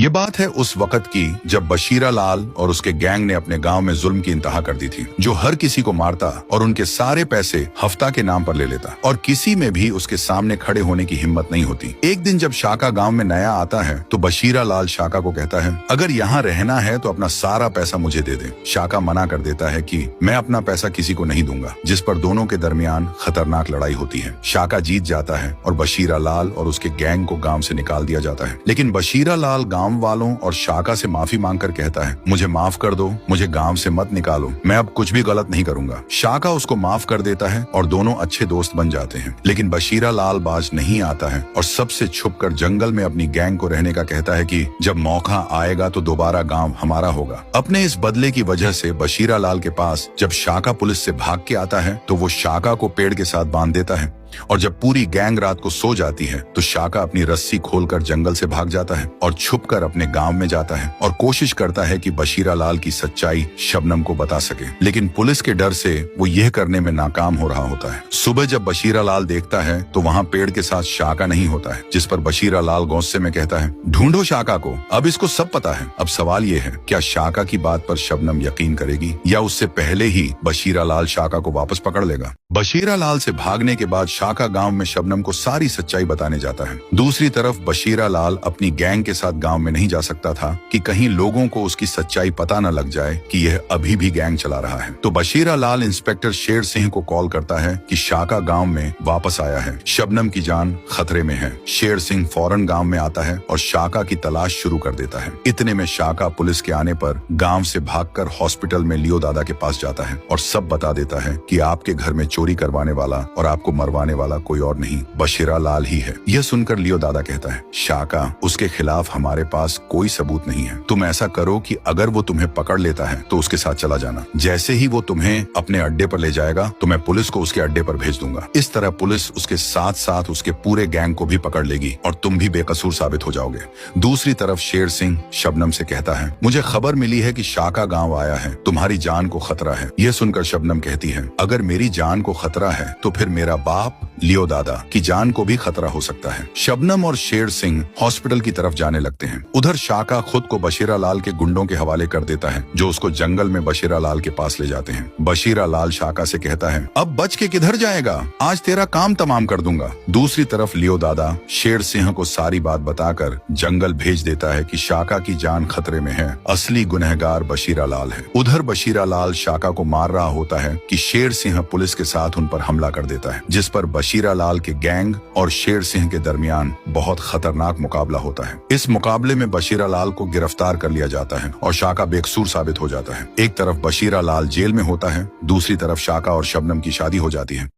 ये बात है उस वक्त की जब बशीरा लाल और उसके गैंग ने अपने गांव में जुल्म की इंतहा कर दी थी, जो हर किसी को मारता और उनके सारे पैसे हफ्ता के नाम पर ले लेता और किसी में भी उसके सामने खड़े होने की हिम्मत नहीं होती। एक दिन जब शाका गांव में नया आता है तो बशीरा लाल शाका को कहता है, अगर यहाँ रहना है तो अपना सारा पैसा मुझे दे दे। शाका मना कर देता है कि मैं अपना पैसा किसी को नहीं दूंगा, जिस पर दोनों के दरमियान खतरनाक लड़ाई होती है। शाका जीत जाता है और बशीरा लाल और उसके गैंग को गांव से निकाल दिया जाता है। लेकिन बशीरा लाल गांव वालों और शाका से माफी मांगकर कहता है, मुझे माफ कर दो, मुझे गांव से मत निकालो, मैं अब कुछ भी गलत नहीं करूंगा। शाका उसको माफ कर देता है और दोनों अच्छे दोस्त बन जाते हैं। लेकिन बशीरा लाल बाज नहीं आता है और सबसे छुपकर जंगल में अपनी गैंग को रहने का कहता है कि जब मौका आएगा तो दोबारा गांव हमारा होगा। अपने इस बदले की वजह से बशीरा लाल के पास जब शाका पुलिस से भाग के आता है तो वो शाका को पेड़ के साथ बांध देता है और जब पूरी गैंग रात को सो जाती है तो शाका अपनी रस्सी खोलकर जंगल से भाग जाता है और छुपकर अपने गांव में जाता है और कोशिश करता है कि बशीरा लाल की सच्चाई शबनम को बता सके। लेकिन पुलिस के डर से वो यह करने में नाकाम हो रहा होता है। सुबह जब बशीरा लाल देखता है तो वहाँ पेड़ के साथ शाका नहीं होता है, जिस पर बशीरा लाल गुस्से में कहता है, ढूंढो शाका को, अब इसको सब पता है। अब सवाल ये है, क्या शाका की बात पर शबनम यकीन करेगी या उससे पहले ही बशीरा लाल शाका को वापस पकड़ लेगा। बशीरा लाल से भागने के बाद शाका गांव में शबनम को सारी सच्चाई बताने जाता है। दूसरी तरफ बशीरा लाल अपनी गैंग के साथ गांव में नहीं जा सकता था कि कहीं लोगों को उसकी सच्चाई पता न लग जाए कि यह अभी भी गैंग चला रहा है। तो बशीरा लाल इंस्पेक्टर शेर सिंह को कॉल करता है कि शाका गांव में वापस आया है, शबनम की जान खतरे में है। शेर सिंह फौरन गांव में आता है और शाका की तलाश शुरू कर देता है। इतने में शाका पुलिस के आने पर गांव से भागकर हॉस्पिटल में लियो दादा के पास जाता है और सब बता देता है कि आपके घर में चोरी करवाने वाला और आपको मरवाने वाला कोई और नहीं, बशीरा लाल ही है। यह सुनकर लियो दादा कहता है, शाका, उसके खिलाफ हमारे पास कोई सबूत नहीं है। तुम ऐसा करो कि अगर वो तुम्हें पकड़ लेता है तो उसके साथ चला जाना। जैसे ही वो तुम्हें अपने अड्डे पर ले जाएगा तो मैं पुलिस को उसके अड्डे पर भेज दूंगा। इस तरह पुलिस उसके साथ साथ उसके पूरे गैंग को भी पकड़ लेगी और तुम भी बेकसूर साबित हो जाओगे। दूसरी तरफ शेर सिंह शबनम से कहता है, मुझे खबर मिली है कि शाका गाँव आया है, तुम्हारी जान को खतरा है। यह सुनकर शबनम कहती है, अगर मेरी जान को खतरा है तो फिर मेरा बाप लियो दादा की जान को भी खतरा हो सकता है। शबनम और शेर सिंह हॉस्पिटल की तरफ जाने लगते हैं। उधर शाका खुद को बशीरा लाल के गुंडों के हवाले कर देता है, जो उसको जंगल में बशीरा लाल के पास ले जाते हैं। बशीरा लाल शाका से कहता है, अब बच के किधर जाएगा, आज तेरा काम तमाम कर दूंगा। दूसरी तरफ लियो दादा शेर सिंह को सारी बात बताकर जंगल भेज देता है कि शाका की जान खतरे में है, असली गुनहगार बशीरा लाल है। उधर बशीरा लाल शाका को मार रहा होता है कि शेर सिंह पुलिस के साथ उन पर हमला कर देता है, जिस पर बशीरा लाल के गैंग और शेर सिंह के दरमियान बहुत खतरनाक मुकाबला होता है। इस मुकाबले में बशीरा लाल को गिरफ्तार कर लिया जाता है और शाका बेकसूर साबित हो जाता है। एक तरफ बशीरा लाल जेल में होता है, दूसरी तरफ शाका और शबनम की शादी हो जाती है।